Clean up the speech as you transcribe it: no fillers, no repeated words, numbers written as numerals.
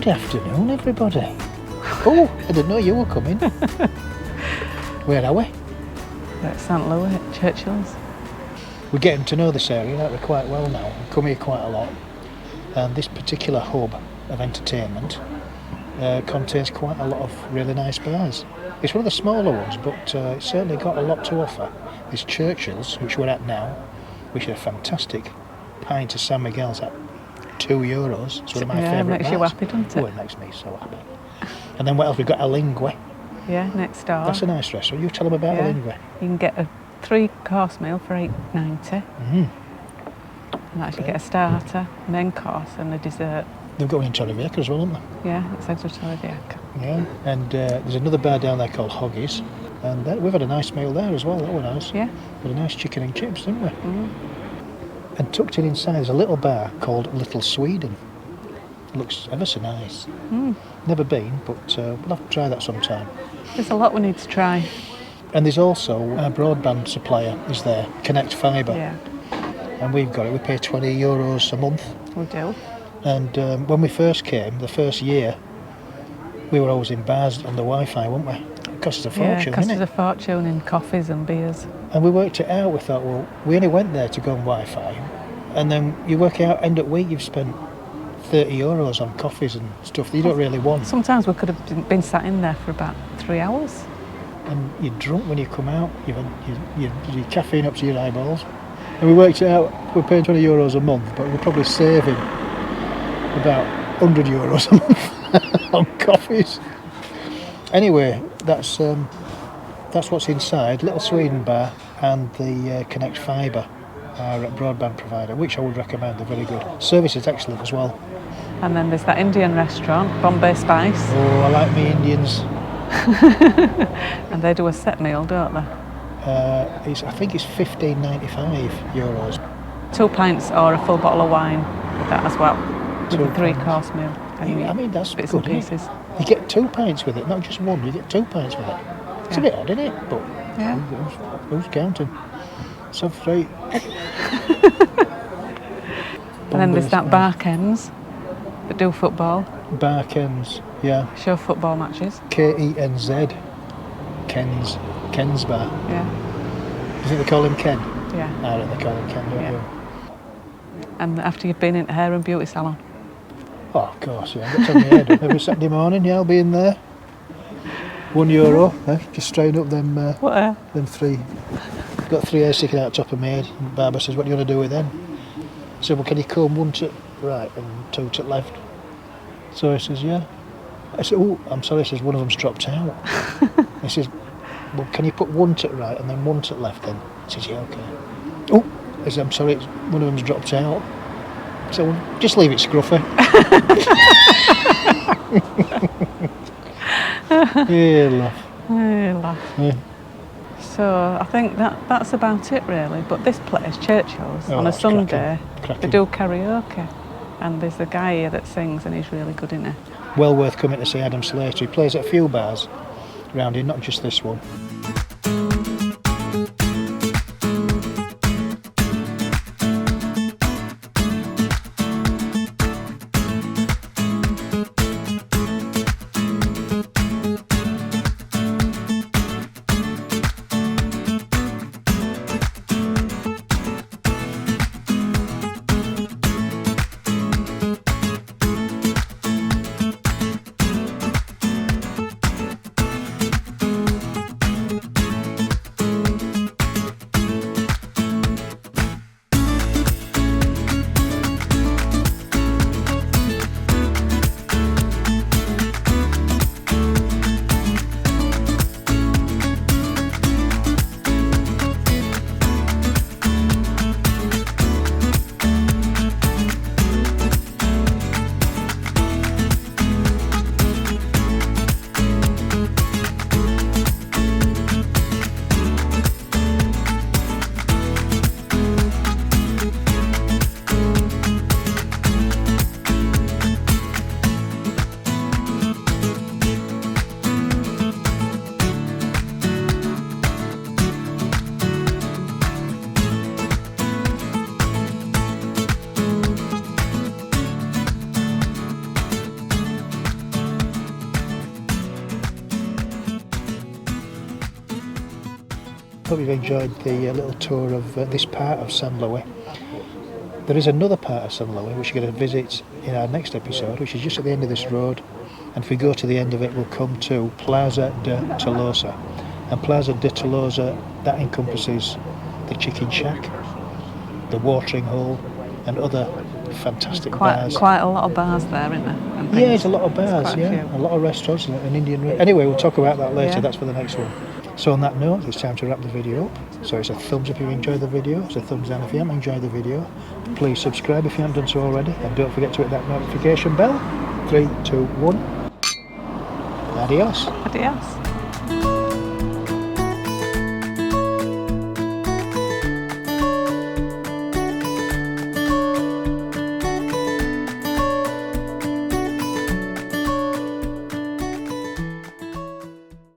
Good afternoon, everybody. Oh, I didn't know you were coming. Where are we? At St Louis, at Churchills. We're getting to know this area don't we, quite well now. We come here quite a lot. And this particular hub of entertainment contains quite a lot of really nice bars. It's one of the smaller ones, but it's certainly got a lot to offer. There's Churchills, which we're at now, which is a fantastic pint of San Miguel's at €2. It's one of my favourite bars. It makes you happy, doesn't it? Oh, it makes me so happy. And then what else? We've got Alingui. Yeah, next door. That's a nice restaurant. You tell them about Alingui. You can get a 3-course meal for $8.90. And actually get a starter, main course and a dessert. They've got one in Torrevieja as well, haven't they? Yeah, it's extra Torrevieja. Yeah, and there's another bar down there called Hoggies. And we've had a nice meal there as well, that was nice. Yeah. Had a nice chicken and chips, didn't we? And tucked in inside there's a little bar called Little Sweden. Looks ever so nice. Never been, but we'll have to try that sometime. There's a lot we need to try. And there's also our broadband supplier is there, Connect Fibra. Yeah. And we've got it, we pay €20 a month. We do. And when we first came, the first year, we were always in bars on the Wi-Fi, weren't we? It cost us a fortune, Yeah, it cost didn't us a fortune in coffees and beers. And we worked it out, we thought, well, we only went there to go on Wi-Fi. And then you work out, end of week, you've spent €30 on coffees and stuff that you don't really want. Sometimes we could have been sat in there for about 3 hours. And you're drunk when you come out, you've had your caffeine up to your eyeballs. And we worked it out, we're paying €20 a month, but we're probably saving about €100 a month on coffees. Anyway, that's what's inside. Little Sweden Bar and the Connect Fibre, our broadband provider, which I would recommend. They're very good. Service is excellent as well. And then there's that Indian restaurant, Bombay Spice. Oh, I like me Indians. And they do a set meal, don't they? I think it's €15.95. 2 pints or a full bottle of wine with that as well. With a 3-course meal. I mean, that's bits good, and pieces. You get 2 pints with it, not just one, you get 2 pints with it. It's a bit odd, isn't it? But yeah. Who's counting? So free. And then there's that Bar Kenz that do football. Bar Kenz, yeah. Show football matches. Kenz. Kenz Bar. Yeah. Do you think they call him Ken? Yeah. I don't think they call him Ken, don't you? And after you've been in a hair and beauty salon. Oh, of course, yeah. I've got to have my hair done every Saturday morning, yeah, I'll be in there. €1, just straighten up them 3. Got 3 hairs sticking out the top of my head. And Barbara says, what do you want to do with them? I said, well, can you comb 1 to right and 2 to left? So he says, yeah. I said, oh, I'm sorry, he says, one of them's dropped out. He says, well, can you put 1 to right and then 1 to left then? He says, yeah, okay. Oh, I said, I'm sorry, one of them's dropped out. So well, just leave it scruffy. Yeah, laugh. Yeah, laugh. Yeah. So I think that's about it really. But this place, Churchills, on a Sunday, cracking. they do karaoke. And there's a guy here that sings and he's really good, isn't he? Well worth coming to see Adam Slater. He plays at a few bars around here, not just this one. Hope you've enjoyed the little tour of this part of San Luis. There is another part of San Luis which you're going to visit in our next episode, which is just at the end of this road. And if we go to the end of it, we'll come to Plaza de Tolosa. And Plaza de Tolosa, that encompasses the chicken shack, the watering hole, and other fantastic bars. Quite a lot of bars there, isn't there? And Yeah, things. there's a lot of bars, There's quite a lot of restaurants, an Indian... Anyway, we'll talk about that later, Yeah. that's for the next one. So on that note, it's time to wrap the video up. So it's a thumbs up if you enjoyed the video, it's a thumbs down if you haven't enjoyed the video. Please subscribe if you haven't done so already, and don't forget to hit that notification bell. 3, 2, 1. Adios. Adios.